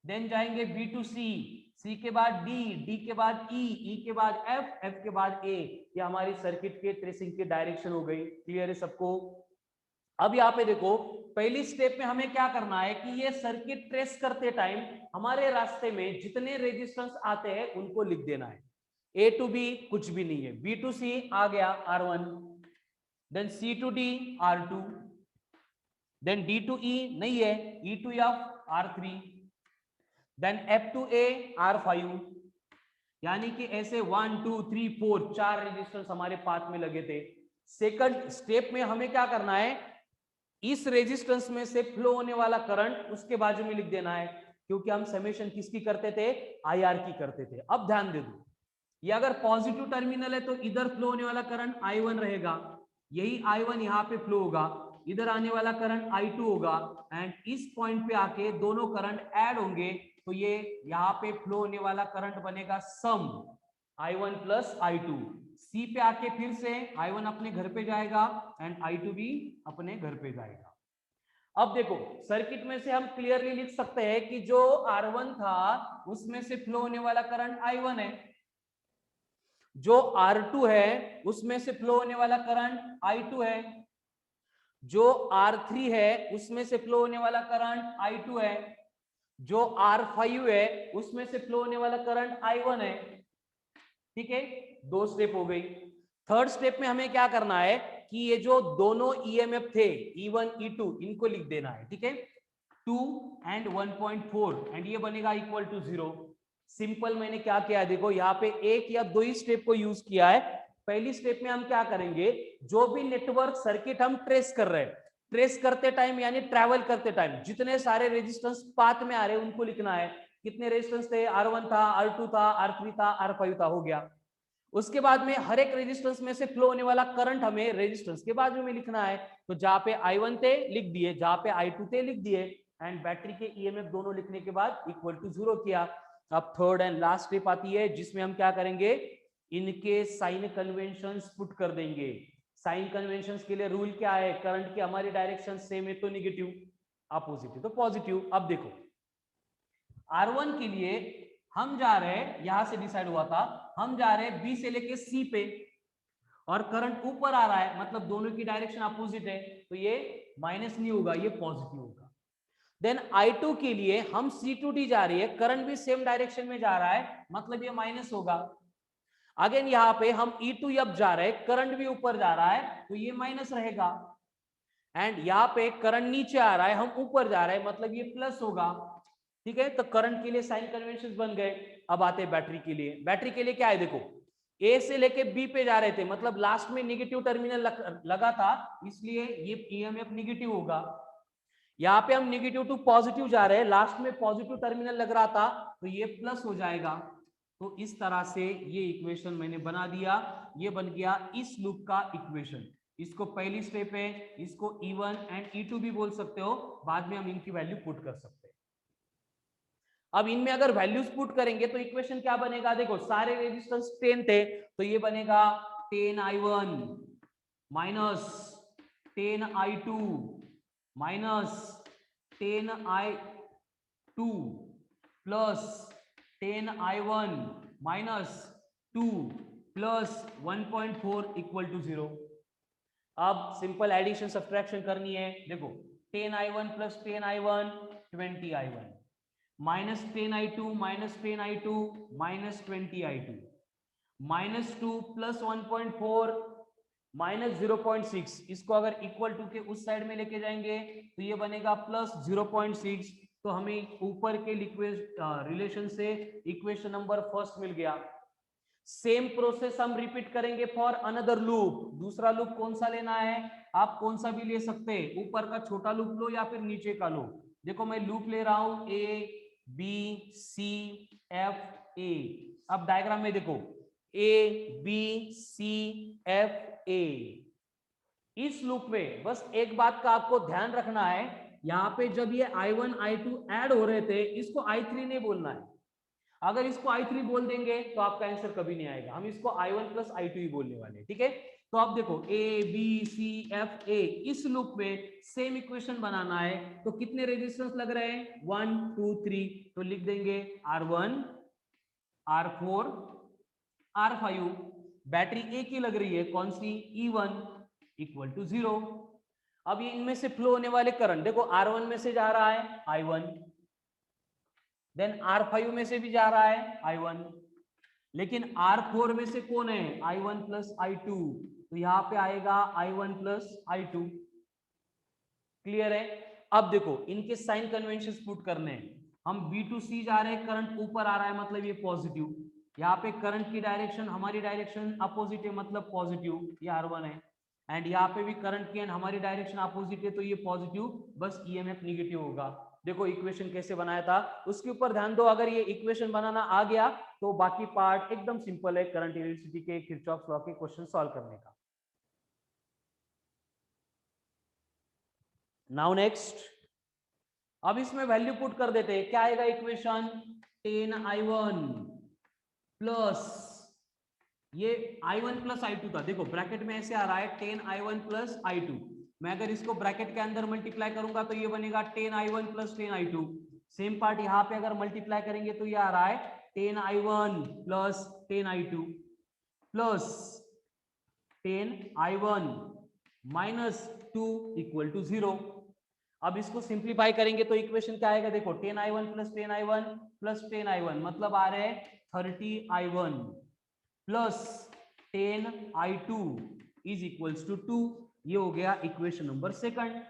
Speaker 2: then जाएंगे बी टू सी, सी के बाद डी, डी के बाद ई, ई के बाद एफ, एफ के बाद ए। ये हमारी सर्किट के ट्रेसिंग की डायरेक्शन हो गई। क्लियर है सबको? अब यहाँ पे देखो पहली स्टेप में हमें क्या करना है कि ये सर्किट ट्रेस करते टाइम हमारे रास्ते में जितने रेजिस्टेंस आते हैं उनको लिख देना है। ए टू बी कुछ भी नहीं है, बी टू सी आ गया R1, then C to D R2, then D to E नहीं है, E to F R3, then F to A R5। यानी कि ऐसे 1 2 3 4 4 रेजिस्टेंस हमारे पाथ में लगे थे। सेकंड स्टेप में हमें क्या करना है? इस रेजिस्टेंस में से फ्लो होने वाला करंट उसके बाजू में लिख देना है, क्योंकि हम समेशन किसकी करते थे? IR की करते थे। अब ध्यान दे दो, ये अगर पॉजिटिव टर्मिनल है तो इधर फ्लो होने वाला करंट I1 रहेगा, यही I1 यहाँ पे फ्लो होगा, इधर आने वाला करंट I2 होगा, एंड इस पॉइंट पे आके दोनों करंट ऐड होंगे, तो ये यहाँ पे फ्लो होने वाला करंट बनेगा सम I1 प्लस I2। सी पे आके फिर से I1 अपने घर पे जाएगा एंड I2 भी अपने घर पे जाएगा। अब देखो सर्किट में से हम क्लियरली लिख सकते हैं कि जो R1 था उसमें से फ्लो होने वाला करंट I1 है, जो R2 है उसमें से फ्लो होने वाला करंट I2 है, जो R3 है उसमें से फ्लो होने वाला करंट I2 है, जो R5 है उसमें से फ्लो होने वाला करंट I1 है। ठीक है, 2 स्टेप हो गई। थर्ड स्टेप में हमें क्या करना है कि ये जो दोनों EMF थे E1 E2 इनको लिख देना है। ठीक है, 2 एंड 1.4 एंड ये बनेगा इक्वल टू 0। सिंपल मैंने क्या किया, देखो यहाँ पे एक या दो ही स्टेप को यूज किया है। पहली स्टेप में हम क्या करेंगे, जो भी नेटवर्क सर्किट हम ट्रेस कर रहे हैं, ट्रेस करते टाइम यानी ट्रैवल करते टाइम जितने सारे रेजिस्टेंस पाथ में आ रहे हैं उनको लिखना है। कितने रेजिस्टेंस थे? R1 था, R2 था, R3 था, R5 था, हो गया। उसके बाद में हर एक रेजिस्टेंस में से फ्लो होने वाला करंट हमें रेजिस्टेंस के बाजू में लिखना है। तो जहां पे I1 थे लिख दिए, जहां पे I2 थे लिख दिए, एंड बैटरी के EMF दोनों लिखने के बाद इक्वल टू 0 किया। अब थर्ड एंड लास्ट स्टेप आती है जिसमें हम क्या करेंगे, इनके साइन कन्वेंशंस पुट कर देंगे। साइन कन्वेंशंस के लिए रूल क्या है, करंट की हमारी डायरेक्शन सेम है तो निगेटिव, अपोजिट है तो पॉजिटिव। अब देखो R1 के लिए हम जा रहे हैं, यहां से डिसाइड हुआ था, हम जा रहे हैं B से लेके C पे, और करंट ऊपर आ रहा है, मतलब दोनों की डायरेक्शन अपोजिट है, तो ये माइनस नहीं होगा, ये पॉजिटिव होगा। देन I2 के लिए हम C2D जा रही है, करंट भी सेम डायरेक्शन में जा रहा है, मतलब ये माइनस होगा। अगेन यहाँ पे हम E2 अब जा रहे हैं, करंट भी ऊपर जा रहा है, तो ये माइनस रहेगा। एंड यहाँ पे करंट नीचे आ रहा है, हम ऊपर जा रहे हैं, मतलब ये प्लस होगा। ठीक है, तो करंट के लिए साइन कन्वेंशन बन गए। अब आते हैं बैटरी के लिए। बैटरी के लिए क्या है, देखो ए से लेके बी पे जा रहे थे, मतलब लास्ट में निगेटिव टर्मिनल लगा था, इसलिए ये ईएमएफ निगेटिव होगा। यहाँ पे हम निगेटिव टू पॉजिटिव जा रहे हैं, लास्ट में पॉजिटिव टर्मिनल लग रहा था, तो ये प्लस हो जाएगा। तो इस तरह से ये इक्वेशन मैंने बना दिया, ये बन गया इस लूप का इक्वेशन। इसको पहली स्टेप है, इसको E1 एंड E2 भी बोल सकते हो, बाद में हम इनकी वैल्यू पुट कर सकते हैं। अब इनमें अगर वैल्यूज पुट करेंगे तो इक्वेशन क्या बनेगा, देखो सारे रेजिस्टेंस 10 थे, तो ये बनेगा 10I1 minus 10I2 minus 10I2 plus 10I1 minus 2 plus 1.4 equal to 0। अब सिंपल एडिशन सब्ट्रैक्शन करनी है। देखो 10I1 plus 10I1 20I1 minus 10I2 minus 10I2 minus 20I2 minus 2 plus 1.4 minus 0.6। इसको अगर इक्वल टू के उस साइड में लेके जाएंगे तो ये बनेगा प्लस 0.6। तो हमें ऊपर के रिलेशन से इक्वेशन नंबर फर्स्ट मिल गया। सेम प्रोसेस हम रिपीट करेंगे फॉर अनदर लूप। दूसरा लूप कौन सा लेना है, आप कौन सा भी ले सकते हैं, ऊपर का छोटा लूप लो या फिर नीचे का लो। देखो मैं लूप ले रहा हूं A B C F A। अब डायग्राम में देखो ABCFA। इस लूप में बस एक बात का आपको ध्यान रखना है, यहां पे जब ये I1 I2 ऐड हो रहे थे, इसको I3 नहीं बोलना है। अगर इसको I3 बोल देंगे तो आपका आंसर कभी नहीं आएगा। हम इसको I1 प्लस I2 ही बोलने वाले, ठीक है। तो आप देखो ABCFA, इस लूप में सेम इक्वेशन बनाना है, तो कितने रेजिस्टेंस लग रहे हैं, 1 2 3। तो लिख देंगे R1 R4 R5। बैटरी एक ही लग रही है, कौन सी, E1 इक्वल टू 0। अब ये इनमें से फ्लो होने वाले करंट देखो, R1 में से जा रहा है I1, देन R5 में से भी जा रहा है I1, लेकिन R4 में से कौन है, I1 प्लस I2, तो यहां पे आएगा I1 प्लस I2। क्लियर है। अब देखो इनके साइन कन्वेंशन पुट करने हैं। हम B टू C जा रहे हैं, करंट ऊपर आ रहा है, मतलब ये पॉजिटिव। यहाँ पे करंट की डायरेक्शन हमारी डायरेक्शन अपोजिट है, मतलब पॉजिटिव, ये R1 है। एंड यहाँ पे भी करंट की एंड हमारी डायरेक्शन अपोजिट है, तो ये पॉजिटिव, बस ईएमएफ निगेटिव होगा। देखो इक्वेशन कैसे बनाया था, उसके ऊपर ध्यान दो। अगर ये इक्वेशन बनाना आ गया तो बाकी पार्ट एकदम सिंपल है, करंट इलेक्ट्रिसिटी के किरचॉफ लॉ के क्वेश्चन सॉल्व करने का। नाउ नेक्स्ट, अब इसमें वैल्यू पुट कर देते हैं। क्या आएगा इक्वेशन, 10I1 प्लस ये I1 प्लस I2 था। देखो ब्रैकेट में ऐसे आ रहा है 10I1 प्लस I2। मैं अगर इसको ब्रैकेट के अंदर मल्टीप्लाई करूंगा तो ये बनेगा 10I1 plus 10I2। Same part यहाँ पे अगर मल्टीप्लाई करेंगे तो ये आ रहा है 10I1 plus 10I2 plus 10I1 minus 2 equal to 0। अब इसको सिंप्लीफाई करेंगे तो इक्वेशन क्या आएगा, देखो 10I1 plus 10I1 plus 10I1, मतलब आ रहे हैं 30I1 plus 10I2 is equals to 2। ये हो गया इक्वेशन नंबर सेकंड।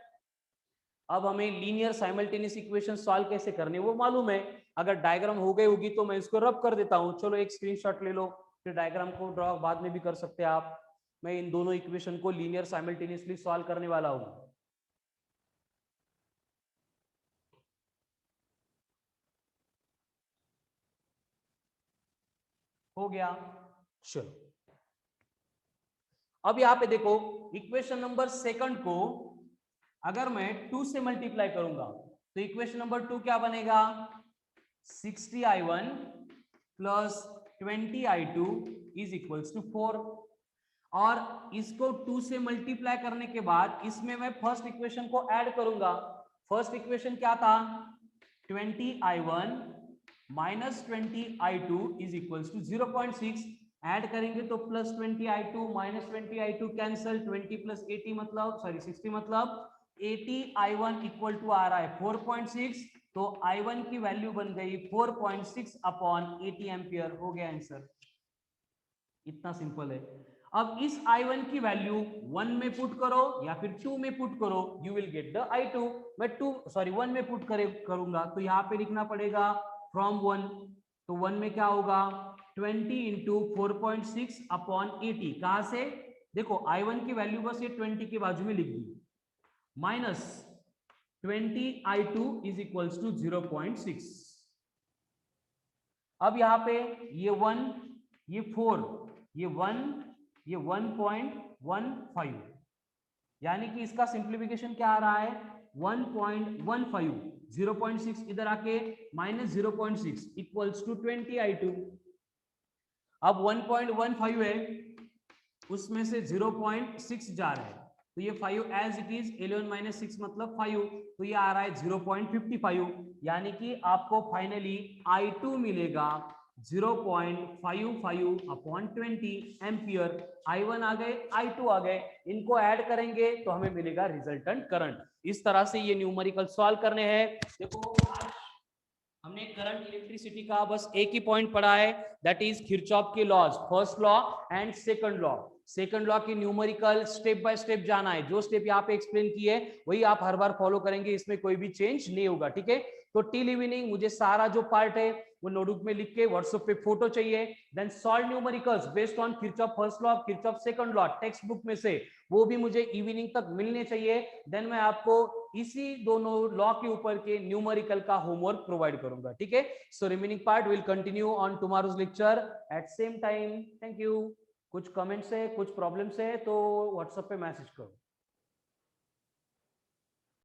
Speaker 2: अब हमें लीनियर साइमल्टेनियस इक्वेशन सॉल्व कैसे करने वो मालूम है। अगर डायग्राम हो गई होगी तो मैं इसको रब कर देता हूं। चलो एक स्क्रीनशॉट ले लो, फिर डायग्राम को ड्रॉ बाद में भी कर सकते हैं आप। मैं इन दोनों इक्वेशन को लीनियर साइमल्टेनियसली सॉल्व करने वाला हूं। हो गया, चलो अब यहां पे देखो इक्वेशन नंबर सेकंड को अगर मैं 2 से मल्टीप्लाई करूंगा तो इक्वेशन नंबर 2 क्या बनेगा, 60I1 plus 20I2 is equals to 4। और इसको 2 से मल्टीप्लाई करने के बाद इसमें मैं फर्स्ट इक्वेशन को ऐड करूंगा। फर्स्ट इक्वेशन क्या था, 20I1 minus 20I2 is equals to 0.6। Add करेंगे तो plus 20i2 minus 20i2 cancel, 20 plus 80 मतलब सॉरी 60 मतलब 80i1 इक्वल टू आ रहा है 4.6, तो i1 की वैल्यू बन गई 4.6 अपॉन 80 एम्पियर। हो गया आंसर, इतना सिंपल है। अब इस i1 की वैल्यू 1 में पुट करो या फिर 2 में पुट करो, you will get the i2। मैं 1 में पुट करूंगा तो यहाँ पे लिखना पड़ेगा फ्रॉम 1, तो 1 में क्या होगा 20 इंटू 4.6 अपॉन 80। कहां से, देखो i1 की वैल्यू बस ये 20 के बाजू में लिख दी, minus 20i2 is equals to 0.6। अब यहाँ पे ये 1, ये 4, ये 1, ये 1.15, यानी कि इसका सिंप्लीफिकेशन क्या आ रहा है 1.15, 0.6 इधर आके माइनस 0.6 इक्वल्स टू 20i2। अब 1.15 है, उसमें से 0.6 जा रहा है, तो ये 5 एज इट इज, 11 माइनस 6 मतलब 5, तो ये आ रहा है 0.55, यानी कि आपको फाइनली i2 मिलेगा 0.55 अपॉन 20 एम्पियर। i1 आ गए, i2 आ गए, इनको ऐड करेंगे तो हमें मिलेगा रिजल्टेंट करंट। इस तरह से ये न्यूमेरिकल सॉल्व करने हैं। देखो हमने करंट इलेक्ट्रिसिटी का बस एक ही पॉइंट पढ़ा है, दैट इज किरचॉफ के laws, first law and second law. Second law की न्यूमेरिकल स्टेप बाय स्टेप जाना है, जो स्टेप यहाँ पे एक्सप्लेन किए वही आप हर बार फॉलो करेंगे, इसमें कोई भी चेंज नहीं होगा, ठीक है। तो टिल इवनिंग मुझे सारा जो पार्ट है वो नोटबुक में लिख के व्हाट्सएप पे फोटो चाहिए, then solve numericals based on Kirchhoff first law, Kirchhoff second law, text book में से, वो भी मुझे इवनिंग तक मिलने चाहिए। देन मैं आपको इसी दोनों लॉ के ऊपर के न्यूमेरिकल का होमवर्क प्रोवाइड करूंगा, ठीक है। So remaining part will continue on tomorrow's lecture at same time. Thank you. कुछ कमेंट्स है, कुछ प्रॉब्लम्स है तो व्हाट्सएप पे मैसेज करो।